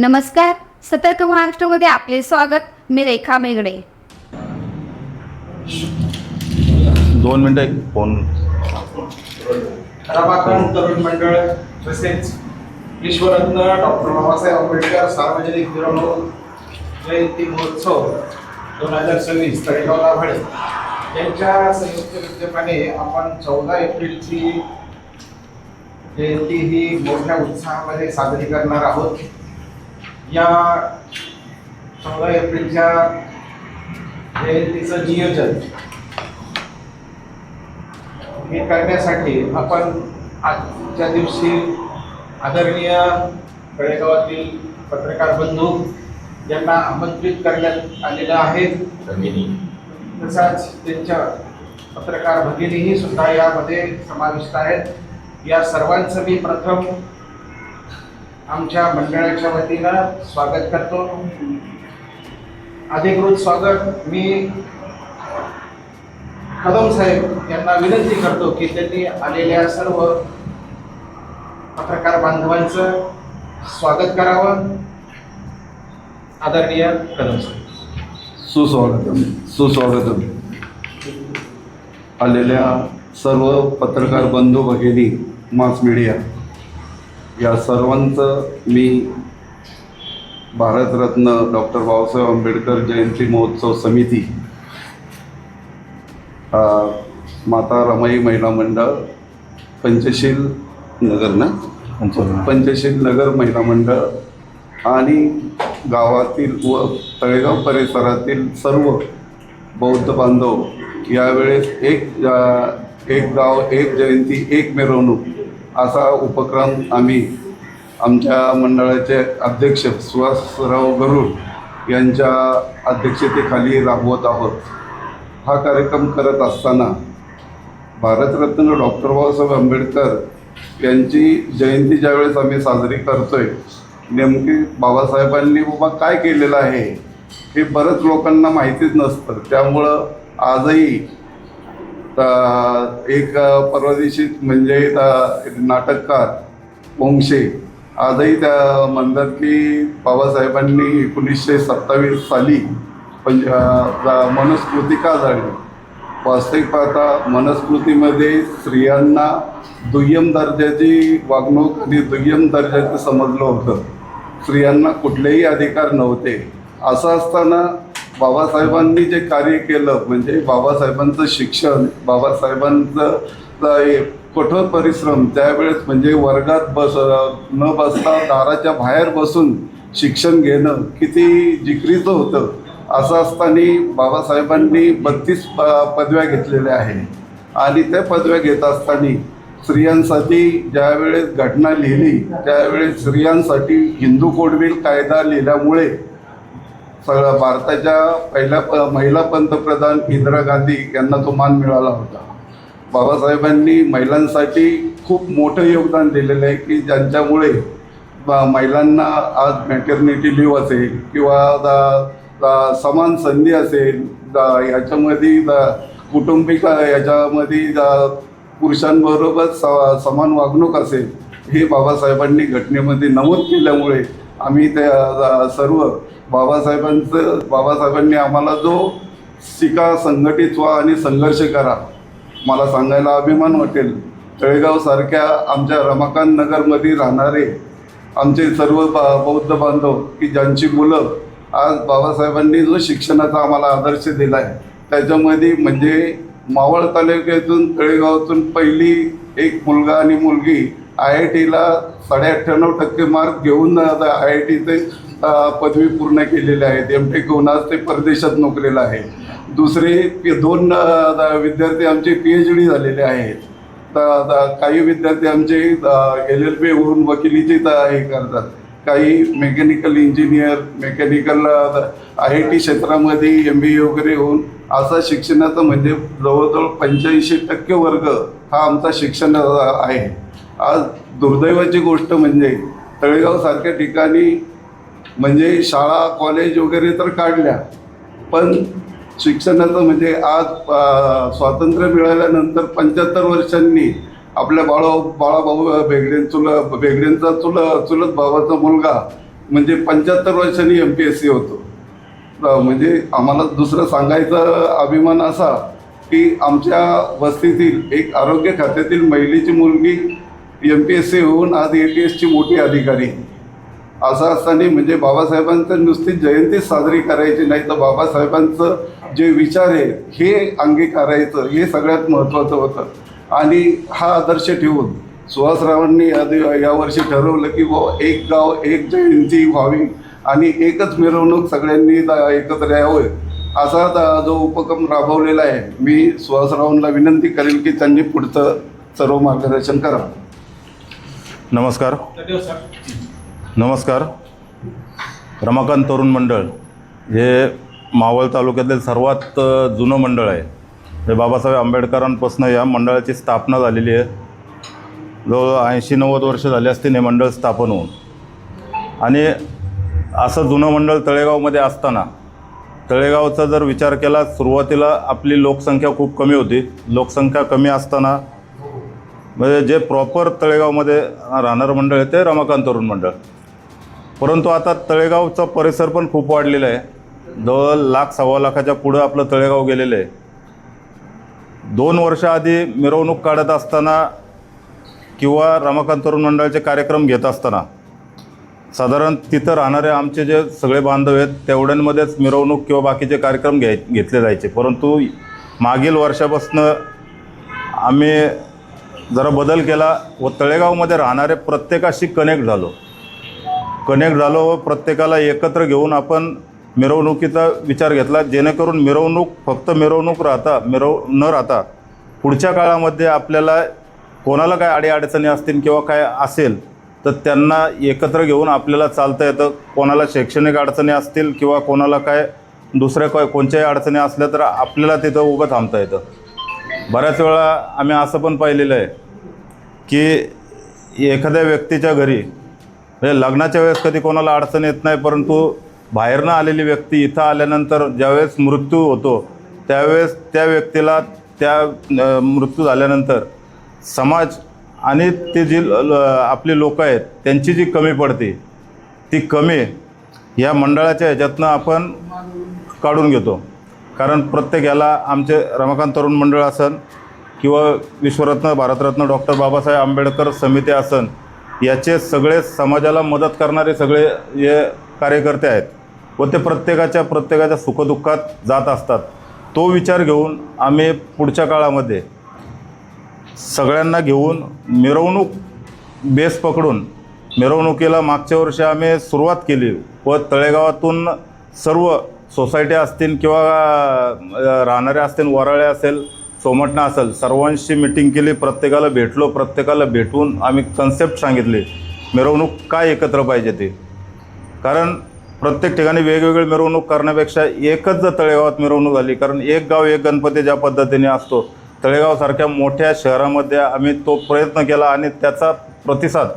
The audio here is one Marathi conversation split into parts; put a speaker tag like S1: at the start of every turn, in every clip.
S1: नमस्कार, सतर्क महाराष्ट्रामध्ये आपले स्वागत. मी रेखा मेगडे.
S2: 2 मिनिटं एक फोन.
S3: रमाकांत तरुण मंडळ तसेच विश्वरत्न डॉक्टर बाबासाहेब आंबेडकर सार्वजनिक मिरवणूक जयंती महोत्सव 2026 तळेगाव भाडे यांच्या संयुक्त विद्यमाने आपण 14 एप्रिलची जयंती ही मोठ्या उत्साहामध्ये साजरी करणार आहोत. या 14 एप्रिलच्या जयंतीचं नियोजन हे करण्यासाठी आपण आजच्या दिवशी आदरणीय तळेगावातील पत्रकार बंधू यांना आमंत्रित करण्यात आलेलं आहे. तसाच त्यांच्या पत्रकार भगिनीही सुद्धा यामध्ये समाविष्ट आहेत. या सर्वांचं मी प्रथम आमच्या मंडळाच्या वतीनं स्वागत करतो. अधिकृत स्वागत मी कदम साहेब यांना विनंती करतो की त्यांनी आलेल्या सर्व पत्रकार बांधवांचं स्वागत करावं. आदरणीय कदम साहेब.
S2: सुस्वागतम आलेल्या सर्व पत्रकार बंधू भगिनी, मास मीडिया या सर्वांचं मी भारतरत्न डॉक्टर बाबासाहेब आंबेडकर जयंती महोत्सव समिती, माता रमाई महिला मंडळ, पंचशील नगर महिला मंडळ आणि गावातील व तळेगाव परिसरातील सर्व बौद्ध बांधव यावेळेस एक गाव एक जयंती एक मिरवणूक असा उपक्रम आम्ही आमच्या मंडळाचे अध्यक्ष सुहासराव गरुड यांच्या अध्यक्षतेखाली राबवत आहोत. हा कार्यक्रम करत असताना भारतरत्न डॉक्टर बाबासाहेब आंबेडकर यांची जयंती ज्यावेळेस आम्ही साजरी करतोय, नेमकी बाबासाहेबांनी बाबा काय केलेलं आहे हे बरंच लोकांना माहितीच नसतं. त्यामुळं आजही एक परवा दिवशी म्हणजे नाटककार वंशे आजही त्या म्हणतात की बाबासाहेबांनी 1927 साली मनुस्मृती का जाळली. वास्तविक पाहता मनुस्मृतीमध्ये स्त्रियांना दुय्यम दर्जाची वागणूक आणि दुय्यम दर्जाचं समजलं होतं. स्त्रियांना कुठलेही अधिकार नव्हते. असं असताना बाबासाहेबांनी जे कार्य केलं म्हणजे बाबासाहेबांचं शिक्षण, बाबासाहेबांचं कठोर परिश्रम, त्यावेळेस म्हणजे वर्गात न बसता दाराच्या बाहेर बसून शिक्षण घेणं किती जिकरीचं होतं. असं असताना बाबासाहेबांनी 32 पदव्या घेतलेल्या आहे आणि त्या पदव्या घेत असताना स्त्रियांसाठी ज्यावेळेस घटना लिहिली त्यावेळेस स्त्रियांसाठी हिंदू कोडविल कायदा लिहिल्यामुळे भारताच्या पहिल्या महिला पंतप्रधान इंदिरा गांधी यांना तो मान मिळाला होता. बाबासाहेबांनी महिलांसाठी खूप मोठं योगदान दिलेलं आहे की ज्यांच्यामुळे महिलांना आज मॅटर्निटी लिव्ह असेल किंवा समान संधी असेल, याच्यामध्ये कुटुंबिक याच्यामध्ये पुरुषांबरोबर समान वागणूक असेल, हे बाबासाहेबांनी घटनेमध्ये नमूद केल्यामुळे आम्ही त्या सर्व बाबासाहेबांनी आम्हाला जो शिका, संघटित व्हा आणि संघर्ष करा, मला सांगायला अभिमान वाटेल. तळेगावसारख्या आमच्या रमाकांत नगरमध्ये राहणारे आमचे सर्व बौद्ध बांधव की ज्यांची मुलं आज बाबासाहेबांनी जो शिक्षणाचा आम्हाला आदर्श दिला आहे त्याच्यामध्ये म्हणजे मावळ तालुक्यातून तळेगावातून पहिली एक मुलगा आणि मुलगी IITला 98% मार्क घेऊन IITचे पदवी पूर्ण केलेले आहेत. MTech होऊन आज ते परदेशात नोकरीला आहे. दुसरे 2 विद्यार्थी आमचे PhD झालेले आहेत. काही विद्यार्थी आमचे LLB होऊन वकिलीची हे करतात. काही मेकॅनिकल इंजिनियर, मेकॅनिकल IIT क्षेत्रामध्ये MBA वगैरे होऊन असा शिक्षणाचं म्हणजे जवळजवळ 85% वर्ग हा आमचा शिक्षण आहे. आज दुर्दैवाची गोष्ट म्हणजे तळेगावसारख्या ठिकाणी म्हणजे शाळा कॉलेज वगैरे तर काढल्या, पण शिक्षणाचं म्हणजे आज स्वातंत्र्य मिळाल्यानंतर 75 वर्षांनी आपल्या बाळाभाऊ बेगडेंचा चुलत भावाचा मुलगा म्हणजे 75 वर्षांनी MPSC होतो. म्हणजे आम्हाला दुसरं सांगायचं अभिमान असा की आमच्या वस्तीतील एक आरोग्य खात्यातील महिलेची मुलगी MPSC होऊन आज ATSची मोठी अधिकारी. असं असताना म्हणजे बाबासाहेबांचं नुसती जयंती साजरी करायची नाही, तर बाबासाहेबांचं जे विचार आहे हे अंगीकारायचं हे सगळ्यात महत्त्वाचं होतं. आणि हा आदर्श ठेवून सुहासरावांनी यावर्षी ठरवलं की एक गाव एक जयंती व्हावी आणि एकच मिरवणूक सगळ्यांनी एकत्र यावं, असा जो उपक्रम राबवलेला आहे. मी सुहासरावांना विनंती करेल की त्यांनी पुढचं सर्व मार्गदर्शन करावं.
S4: नमस्कार. रमाकांत तरुण मंडळ हे मावळ तालुक्यातील सर्वात जुनं मंडळ आहे. हे बाबासाहेब आंबेडकरांपासून या मंडळाची स्थापना झालेली आहे. जवळ 80-90 वर्ष झाली असतील हे मंडळ स्थापन होऊन. आणि असं जुनं मंडळ तळेगावमध्ये असताना तळेगावचा जर विचार केला, सुरुवातीला आपली लोकसंख्या खूप कमी होती. लोकसंख्या कमी असताना म्हणजे जे प्रॉपर तळेगावमध्ये राहणारं मंडळ आहे ते रमाकांत तरुण मंडळ. परंतु आता तळेगावचा परिसर पण खूप वाढलेला आहे. जवळ 1,00,000-1,15 लाखाच्या पुढं आपलं तळेगाव गेलेलं आहे. 2 वर्ष आधी मिरवणूक काढत असताना किंवा रमाकांत तरुण मंडळाचे कार्यक्रम घेत असताना साधारण तिथं राहणारे आमचे जे सगळे बांधव आहेत तेवढ्यांमध्येच मिरवणूक किंवा बाकीचे कार्यक्रम घेतले जायचे. परंतु मागील वर्षापासून आम्ही जरा बदल केला व तळेगावमध्ये राहणारे प्रत्येकाशी कनेक्ट झालो व प्रत्येकाला एकत्र घेऊन आपण मिरवणुकीचा विचार घेतला, जेणेकरून मिरवणूक फक्त मिरवणूक न राहता पुढच्या काळामध्ये आपल्याला कोणाला काय अडीअडचणी असतील किंवा काय असेल तर त्यांना एकत्र घेऊन आपल्याला चालता येतं. कोणाला शैक्षणिक अडचणी असतील किंवा कोणाला काय दुसऱ्या कोणत्याही अडचणी असल्या तर आपल्याला तिथं उभं थांबता येतं. बऱ्याच वेळा आम्ही असं पण पाहिलेलं आहे की एखाद्या व्यक्तीच्या घरी म्हणजे लग्नाच्या वेळेस कधी कोणाला अडचण येत नाही, परंतु बाहेरनं आलेली व्यक्ती इथं आल्यानंतर ज्यावेळेस मृत्यू होतो त्यावेळेस त्या व्यक्तीला त्या मृत्यू झाल्यानंतर समाज आणि ते जी आपली लोक आहेत त्यांची जी कमी पडते ती कमी या मंडळाच्या ह्याच्यातनं आपण काढून घेतो. कारण प्रत्येक याला आमचे रमाकांत तरुण मंडळ असन किंवा विश्वरत्न भारतरत्न डॉक्टर बाबासाहेब आंबेडकर समिती असन, याचे सगळे समाजाला मदत करणारे सगळे हे कार्यकर्ते आहेत व ते प्रत्येकाच्या सुखदुःखात जात असतात. तो विचार घेऊन आम्ही पुढच्या काळामध्ये सगळ्यांना घेऊन मिरवणूक बेस पकडून मिरवणुकीला मागच्या वर्षी आम्ही सुरुवात केली व तळेगावातून सर्व सोसायट्या असतील किंवा राहणारे असतील, वराळे असेल, सोमटणा असेल, सर्वांशी मिटिंग केली. प्रत्येकाला भेटलो. प्रत्येकाला भेटून आम्ही कन्सेप्ट सांगितली मिरवणूक काय एकत्र पाहिजे ते. कारण प्रत्येक ठिकाणी वेगवेगळी मिरवणूक करण्यापेक्षा एकच जर तळेगावात मिरवणूक झाली, कारण एक गाव एक गणपती ज्या पद्धतीने असतो तळेगावसारख्या मोठ्या शहरामध्ये आम्ही तो प्रयत्न केला आणि त्याचा प्रतिसाद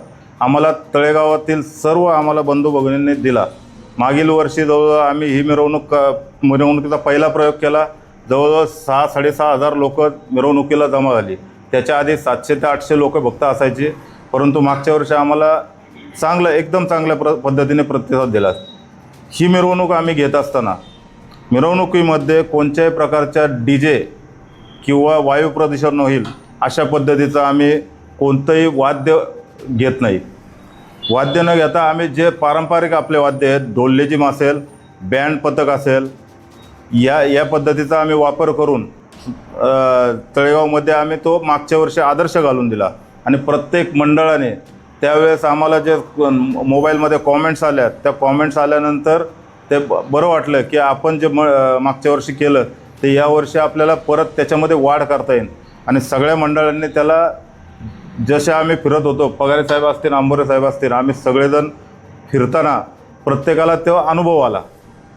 S4: आम्हाला तळेगावातील सर्व आम्हाला बंधू भगिनींनी दिला. मागील वर्षी जवळजवळ आम्ही ही मिरवणुकीचा पहिला प्रयोग केला. जवळजवळ 6,000-6,500 लोक मिरवणुकीला जमा झाली. त्याच्या आधी 700 ते 800 लोक फक्त असायचे. परंतु मागच्या वर्षी आम्हाला एकदम चांगल्या पद्धतीने प्रतिसाद दिला. ही मिरवणूक आम्ही घेत असताना मिरवणुकीमध्ये कोणत्याही प्रकारच्या DJ किंवा वायू प्रदूषण होईल अशा पद्धतीचं आम्ही कोणतंही वाद्य घेत नाही. वाद्य न घेता आम्ही जे पारंपरिक आपले वाद्य आहेत, ढोल लेझिम असेल, बँड पथक असेल, या पद्धतीचा आम्ही वापर करून तळेगावमध्ये आम्ही तो मागच्या वर्षी आदर्श घालून दिला. आणि प्रत्येक मंडळाने त्यावेळेस आम्हाला जे मोबाईलमध्ये कॉमेंट्स आल्या त्या कॉमेंट्स आल्यानंतर ते बरं वाटलं की आपण जे मागच्या वर्षी केलं ते यावर्षी आपल्याला परत त्याच्यामध्ये वाढ करता येईल. आणि सगळ्या मंडळांनी त्याला जसे आम्ही फिरत होतो, पगारे साहेब असतील, आंबोरे साहेब असतील, आम्ही सगळेजण फिरताना प्रत्येकाला तेव्हा अनुभव आला.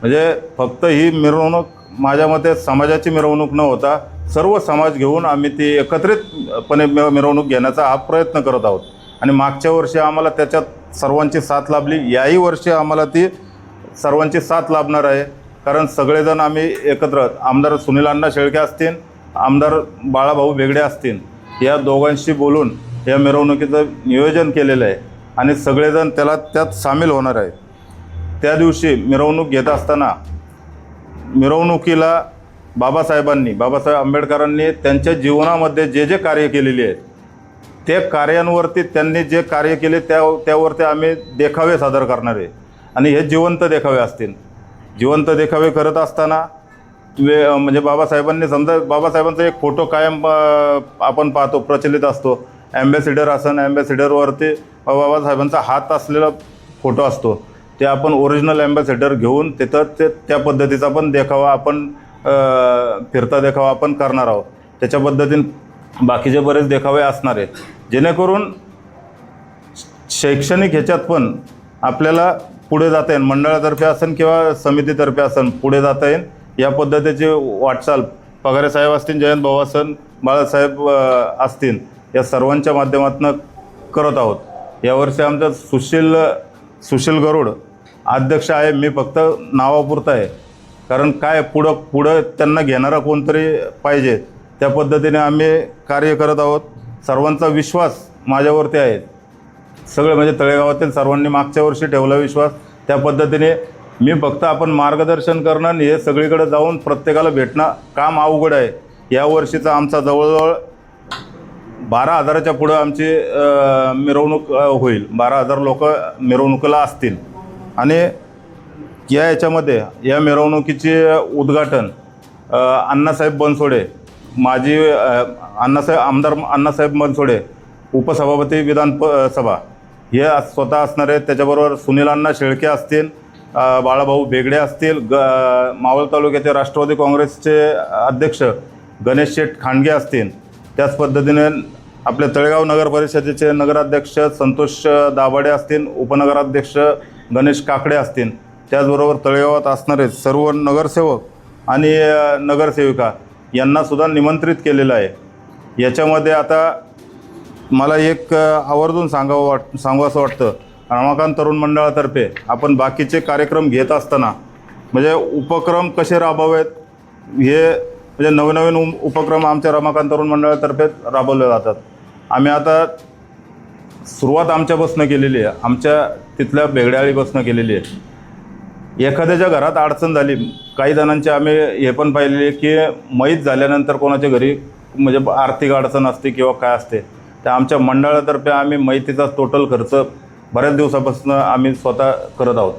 S4: म्हणजे फक्त ही मिरवणूक माझ्या मते समाजाची मिरवणूक न होता सर्व समाज घेऊन आम्ही ती एकत्रितपणे मिरवणूक घेण्याचा हा प्रयत्न करत आहोत. आणि मागच्या वर्षी आम्हाला त्याच्यात सर्वांची साथ लाभली. याही वर्षी आम्हाला ती सर्वांची साथ लाभणार आहे. कारण सगळेजण आम्ही एकत्र, आमदार सुनील अण्णा शेळके असतील, आमदार बाळाभाऊ बेगडे असतील, या दोघांशी बोलून या मिरवणुकीचं नियोजन केलेलं आहे आणि सगळेजण त्यात सामील होणार आहे. त्या दिवशी मिरवणूक घेत असताना मिरवणुकीला बाबासाहेब आंबेडकरांनी त्यांच्या जीवनामध्ये जे जे कार्य केलेले आहेत ते कार्यांवरती त्यांनी जे कार्य केले त्यावरती आम्ही देखावे सादर करणार आहे आणि हे जिवंत देखावे असतील. जिवंत देखावे करत असताना म्हणजे बाबासाहेबांचा एक फोटो कायम आपण पाहतो, प्रचलित असतो. ॲम्बॅसिडर ॲम्बॅसिडरवरती बाबासाहेबांचा हात असलेला फोटो असतो. ते आपण ओरिजिनल ॲम्बॅसिडर घेऊन तिथं त्या पद्धतीचा पण देखावा आपण फिरता देखावा आपण करणार आहोत. त्याच्या पद्धतीने बाकीचे बरेच देखावे असणार आहेत, जेणेकरून शैक्षणिक ह्याच्यात पण आपल्याला पुढे जाता येईल. मंडळातर्फे असेल किंवा समितीतर्फे असेल पुढे जाता येईल या पद्धतीची वाटचाल पगारे साहेब असतील, जयंत भाऊ असेल, बाळासाहेब असतील, या सर्वांच्या माध्यमातून करत आहोत. यावर्षी आमचा सुशील गरुड अध्यक्ष आहे. मी फक्त नावापुरता आहे, कारण काय पुढं त्यांना घेणारा कोणतरी पाहिजे. त्या पद्धतीने आम्ही कार्य करत आहोत. सर्वांचा विश्वास माझ्यावरती आहे. सगळे म्हणजे तळेगावातील सर्वांनी मागच्या वर्षी ठेवला विश्वास. त्या पद्धतीने मी फक्त आपण मार्गदर्शन करणं आणि हे सगळीकडे जाऊन प्रत्येकाला भेटणं काम अवघड आहे. या वर्षीचा आमचा जवळजवळ 12,000च्या पुढं आमची मिरवणूक होईल. 12,000 लोक मिरवणुकीला असतील आणि याच्यामध्ये या मिरवणुकीचे उद्घाटन अण्णासाहेब बनसोडे, माजी आमदार अण्णासाहेब बनसोडे, उपसभापती विधानसभा हे स्वतः असणार आहेत. त्याच्याबरोबर सुनील अण्णा शेळके असतील, बाळाभाऊ बेगडे असतील, मावळ तालुक्याचे राष्ट्रवादी काँग्रेसचे अध्यक्ष गणेश शेठ खांडगे असतील. त्याच पद्धतीने आपल्या तळेगाव नगर परिषदेचे नगराध्यक्ष संतोष दाभाडे असतील, उपनगराध्यक्ष गणेश काकडे असतील. त्याचबरोबर तळेगावात असणारे सर्व नगरसेवक आणि नगरसेविका यांनासुद्धा निमंत्रित केलेलं आहे. याच्यामध्ये आता मला एक आवर्जून सांगावं वाटतं, रमाकांत तरुण मंडळातर्फे आपण बाकीचे कार्यक्रम घेत असताना म्हणजे उपक्रम कसे राबवावेत हे म्हणजे नवनवीन उपक्रम आमच्या रमाकांत तरुण मंडळातर्फे राबवले जातात. आम्ही आता सुरुवात आमच्यापासून केलेली आहे, आमच्या तिथल्या बेगड्याळीपासून केलेली आहे. एखाद्याच्या घरात अडचण झाली, काही जणांचे आम्ही हे पण पाहिलेले की मैत झाल्यानंतर कोणाच्या घरी म्हणजे आर्थिक अडचण असते किंवा काय असते, तर आमच्या मंडळातर्फे आम्ही मैतीचा टोटल खर्च बऱ्याच दिवसापासून आम्ही स्वतः करत आहोत.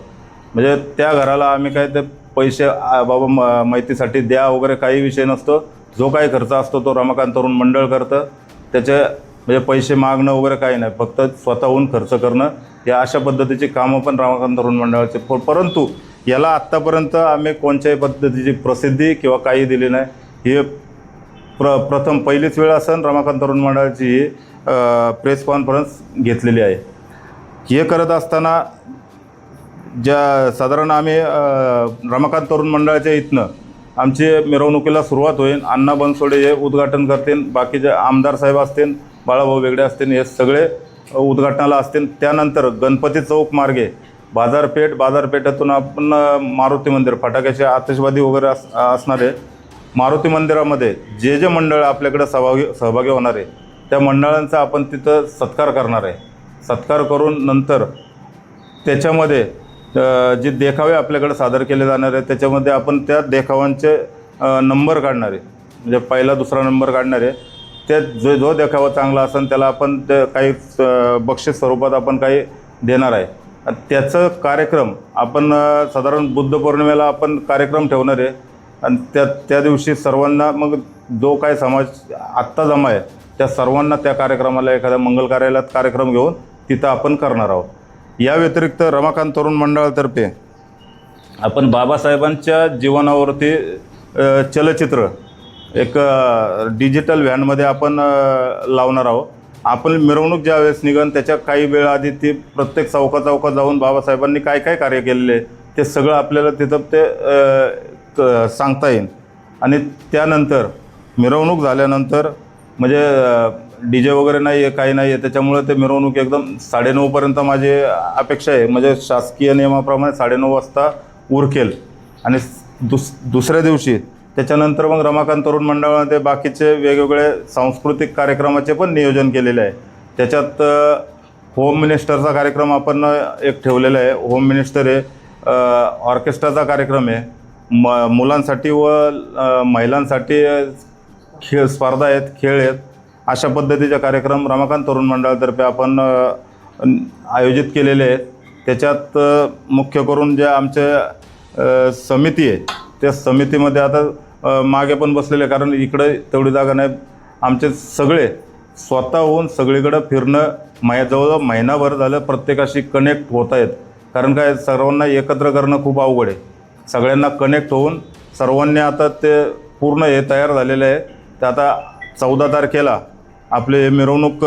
S4: म्हणजे त्या घराला आम्ही काय ते पैसे बाबा मैतीसाठी द्या वगैरे काही विषय नसतो. जो काही खर्च असतो तो रमाकांत तरुण मंडळ करतं. त्याचे म्हणजे पैसे मागणं वगैरे काही नाही, फक्त स्वतःहून खर्च करणं या अशा पद्धतीची कामं पण रमाकांत तरुण मंडळाचे. परंतु याला आत्तापर्यंत आम्ही कोणत्याही पद्धतीची प्रसिद्धी किंवा काही दिली नाही. ही प्रथम पहिलीच वेळ असेल रमाकांत तरुण मंडळाची ही प्रेस कॉन्फरन्स घेतलेली आहे. हे करत असताना साधारण आम्ही रमाकांत तरुण मंडळाच्या इथनं आमची मिरवणुकीला सुरुवात होईल. अण्णा बनसोडे हे उद्घाटन करतील, बाकीचे आमदार साहेब असतील, बाळाभाऊ वेगळे असतील, हे सगळे उद्घाटनाला असतील. त्यानंतर गणपती चौक मार्गे बाजारपेठेतून आपण मारुती मंदिर, फटाक्याचे आतिषबाजी वगैरे असणारे मारुती मंदिरामध्ये जे जे मंडळ आपल्याकडे सहभागी होणार आहे त्या मंडळांचा आपण तिथं सत्कार करणार आहे. सत्कार करून नंतर त्याच्यामध्ये जे देखावे आपल्याकडे सादर केले जाणार आहेत त्याच्यामध्ये आपण त्या देखावांचे नंबर काढणार आहे. म्हणजे पहिला दुसरा नंबर काढणार आहे. त्या जो देखावा चांगला असेल त्याला आपण ते काही बक्षीस स्वरूपात आपण काही देणार आहे. त्याचं कार्यक्रम आपण साधारण बुद्ध पौर्णिमेला आपण कार्यक्रम ठेवणार आहे आणि त्या दिवशी सर्वांना मग जो काय समाज आत्ता जमा आहे त्या सर्वांना त्या कार्यक्रमाला एखाद्या मंगल कार्यालयात कार्यक्रम घेऊन तिथं आपण करणार आहोत. या व्यतिरिक्त रमाकांत तरुण मंडळातर्फे आपण बाबासाहेबांच्या जीवनावरती चलचित्र एक डिजिटल व्हॅनमध्ये आपण लावणार आहोत. आपण मिरवणूक ज्यावेळेस निघन त्याच्या काही वेळ आधी ती प्रत्येक चौकात जाऊन बाबासाहेबांनी काय काय कार्य केलेले ते सगळं आपल्याला तिथं ते सांगता येईल. आणि त्यानंतर मिरवणूक झाल्यानंतर म्हणजे DJ वगैरे नाही आहे, काही नाही आहे, त्याच्यामुळे ते मिरवणूक एकदम 9:30पर्यंत माझी अपेक्षा आहे. म्हणजे शासकीय नियमाप्रमाणे 9:30 वाजता उरकेल आणि दुसऱ्या दिवशी त्याच्यानंतर मग रमाकांत तरुण मंडळामध्ये बाकीचे वेगवेगळे सांस्कृतिक कार्यक्रमाचे पण नियोजन केलेले आहे. त्याच्यात होम मिनिस्टरचा कार्यक्रम आपण एक ठेवलेला आहे. होम मिनिस्टर हे ऑर्केस्ट्राचा कार्यक्रम आहे, मुलांसाठी व महिलांसाठी खेळ स्पर्धा आहेत, खेळ आहेत. अशा पद्धतीचे कार्यक्रम रमाकांत तरुण मंडळातर्फे आपण आयोजित केलेले आहेत. त्याच्यात मुख्य करून ज्या आमच्या समिती आहे त्या समितीमध्ये आता मागे पण बसलेले, कारण इकडे तेवढी जागा नाही. आमचे सगळे स्वतःहून सगळीकडं फिरणं जवळजवळ महिनाभर झालं प्रत्येकाशी कनेक्ट होत आहेत. कारण काय, सर्वांना एकत्र करणं खूप अवघड आहे. सगळ्यांना कनेक्ट होऊन सर्वांनी आता ते पूर्ण हे तयार झालेलं आहे. ते आता 14 तारखेला आपली मिरवणूक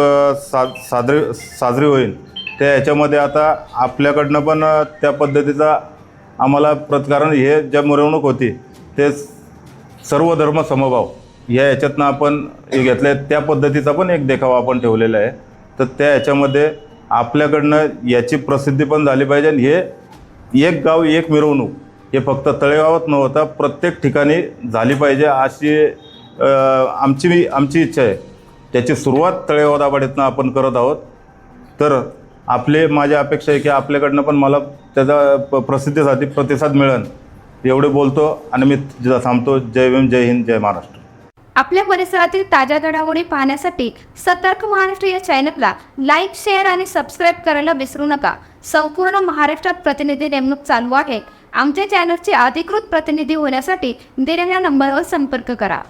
S4: साजरी होईल. त्या ह्याच्यामध्ये आता आपल्याकडनं पण त्या पद्धतीचा आम्हाला कारण हे ज्या मिरवणूक होती ते सर्व धर्म समभाव या ह्याच्यातनं आपण हे घेतलं आहे. त्या पद्धतीचा पण एक देखावा आपण ठेवलेला आहे. तर त्या ह्याच्यामध्ये आपल्याकडनं याची प्रसिद्धी पण झाली पाहिजे. आणि हे एक गाव एक मिरवणूक हे फक्त तळेगावात न होता प्रत्येक ठिकाणी झाली पाहिजे अशी आमची इच्छा आहे. त्याची सुरुवात तळेगाव दाभाडेतनं आपण करत आहोत. तर माझी अपेक्षा आहे की आपल्याकडनं पण मला त्याचा प्रसिद्धीसाठी प्रतिसाद मिळेल एवढे बोलतो आणि मी थांबतो. जय भीम, जय हिंद, जय महाराष्ट्र.
S1: आपल्या परिसरातील ताज्या घडामोडी पाहण्यासाठी सतर्क महाराष्ट्र या चॅनलला लाईक, शेअर आणि सबस्क्राईब करायला विसरू नका. संपूर्ण महाराष्ट्रात प्रतिनिधी नेमणूक चालू आहे. आमच्या चॅनलचे अधिकृत प्रतिनिधी होण्यासाठी दिलेल्या नंबरवर संपर्क करा.